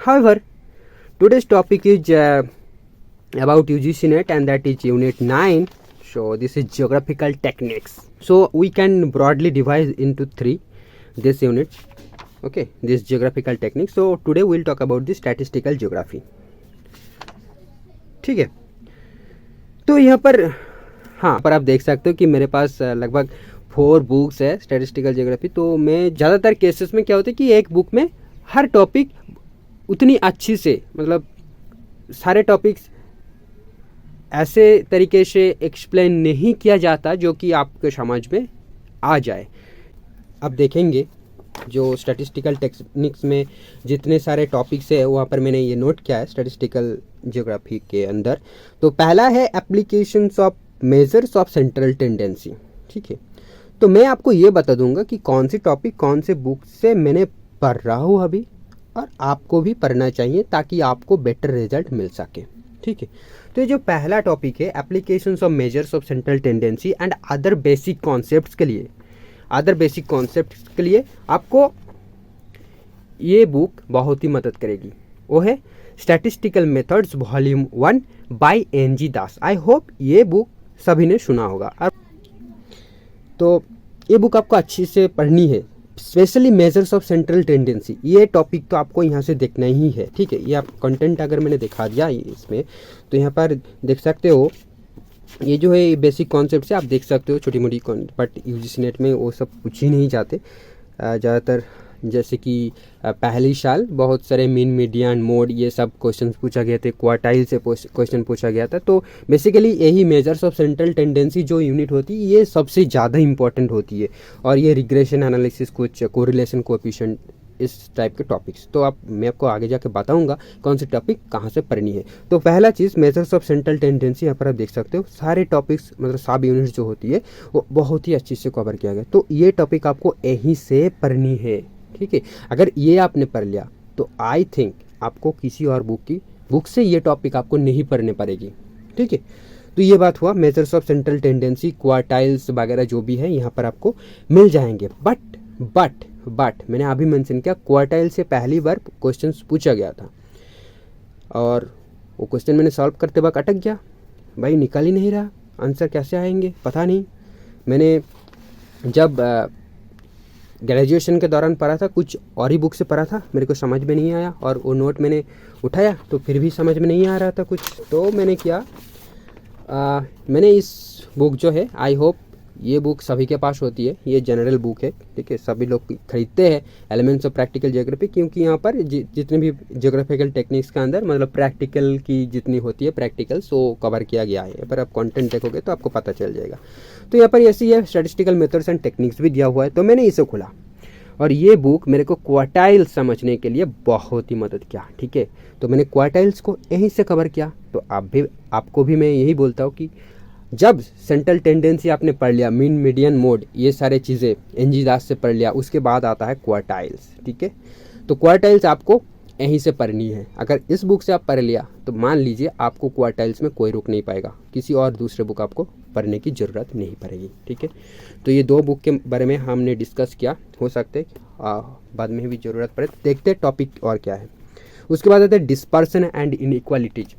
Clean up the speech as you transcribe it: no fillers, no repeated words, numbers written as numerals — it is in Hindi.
However, today's topic is about UGC NET, and that is Unit 9. So this is geographical techniques. So we can broadly divide into three this unit. Okay, this geographical techniques. So today we'll talk about the statistical geography. ठीक है, तो यहाँ पर आप देख सकते हो कि मेरे पास लगभग 4 बुक्स है स्टैटिस्टिकल ज्योग्राफी। तो मैं ज़्यादातर केसेस में क्या होता है कि एक बुक में हर टॉपिक उतनी अच्छी से, मतलब सारे टॉपिक्स ऐसे तरीके से एक्सप्लेन नहीं किया जाता जो कि आपके समझ में आ जाए। अब देखेंगे जो स्टैटिस्टिकल टेक्निक्स में जितने सारे टॉपिक्स है वहाँ पर मैंने ये नोट किया है स्टैटिस्टिकल ज्योग्राफी के अंदर। तो पहला है applications of measures of central tendency. ठीक है, तो मैं आपको ये बता दूंगा कि कौन सी टॉपिक कौन से बुक से मैंने पढ़ रहा हूँ अभी, और आपको भी पढ़ना चाहिए ताकि आपको बेटर रिजल्ट मिल सके। ठीक है, तो ये जो पहला टॉपिक है applications of measures of central tendency and other basic concepts के लिए आपको ये बुक बहुत ही मदद करेगी। वो है statistical methods volume 1 by NG Das. I hope ये बुक सभी ने सुना होगा। तो ये बुक आपको अच्छी से पढ़नी है, specially measures of central tendency. ये टॉपिक तो आपको यहाँ से देखना ही है। ठीक है, ये आप कंटेंट अगर मैंने दिखा दिया इसमें, तो यहाँ पर देख सकते हो ये जो है बेसिक कॉन्सेप्ट से आप देख सकते हो छोटी मोटी, बट UGC नेट में वो सब कुछ ही नहीं जाते ज़्यादातर। जैसे कि पहली साल बहुत सारे मीन, मीडियन, मोड ये सब क्वेश्चन पूछा गए थे, क्वार्टाइल से क्वेश्चन पूछा गया था। तो बेसिकली यही मेजर्स ऑफ सेंट्रल टेंडेंसी जो यूनिट होती है ये सबसे ज़्यादा इंपॉर्टेंट होती है, और ये रिग्रेशन एनालिसिस, कुछ कोरिलेशन कोएफिशिएंट, इस टाइप के टॉपिक्स। तो मैं आपको आगे जाके बताऊंगा कौन सी टॉपिक कहाँ से पढ़नी है। तो पहला चीज़ मेजर्स ऑफ सेंट्रल टेंडेंसी, यहाँ पर आप देख सकते हो सारे टॉपिक्स, मतलब सब यूनिट्स जो होती है वो बहुत ही अच्छी से कवर किया गया। तो ये टॉपिक आपको यहीं से पढ़नी है। ठीक है, अगर ये आपने पढ़ लिया तो आई थिंक आपको किसी और बुक से ये टॉपिक आपको नहीं पढ़ने पड़ेगी। ठीक है, तो ये बात हुआ measures of central tendency, quartiles वगैरह जो भी है यहाँ पर आपको मिल जाएंगे। बट मैंने अभी मेंशन किया क्वार्टाइल से पहली बार क्वेश्चन पूछा गया था, और वो क्वेश्चन मैंने सॉल्व करते वक्त अटक गया भाई, निकल ही नहीं रहा, आंसर कैसे आएंगे पता नहीं। मैंने जब ग्रेजुएशन के दौरान पढ़ा था, कुछ और ही बुक से पढ़ा था, मेरे को समझ में नहीं आया, और वो नोट मैंने उठाया तो फिर भी समझ में नहीं आ रहा था कुछ। तो मैंने किया, मैंने इस बुक जो है, आई होप ये बुक सभी के पास होती है, ये जनरल बुक है। ठीक है, सभी लोग खरीदते हैं एलिमेंट्स ऑफ प्रैक्टिकल ज्योग्राफी, क्योंकि यहाँ पर जितने भी ज्योग्राफिकल टेक्निक्स के अंदर, मतलब प्रैक्टिकल की जितनी होती है प्रैक्टिकल्स, वो कवर किया गया है। पर आप कंटेंट देखोगे तो आपको पता चल जाएगा। तो यहाँ पर ऐसी है स्टैटिस्टिकल मेथड्स एंड टेक्निक्स भी दिया हुआ है। तो मैंने इसे खोला, और ये बुक मेरे को क्वार्टाइल समझने के लिए बहुत ही मदद किया। ठीक है, तो मैंने क्वार्टाइल्स को यहीं से कवर किया। तो आपको भी मैं यही बोलता हूँ कि जब सेंट्रल टेंडेंसी आपने पढ़ लिया, मीन, मीडियन, मोड, ये सारे चीज़ें NG दास से पढ़ लिया, उसके बाद आता है क्वार्टाइल्स। ठीक है, तो क्वार्टाइल्स आपको यहीं से पढ़नी है। अगर इस बुक से आप पढ़ लिया तो मान लीजिए आपको क्वार्टाइल्स में कोई रोक नहीं पाएगा, किसी और दूसरे बुक आपको पढ़ने की ज़रूरत नहीं पड़ेगी। ठीक है, तो ये 2 बुक के बारे में हमने डिस्कस किया, हो सकते बाद में भी ज़रूरत पड़े। देखते टॉपिक और क्या है। उसके बाद आता है डिस्पर्सन एंड इनइक्वालिटीज।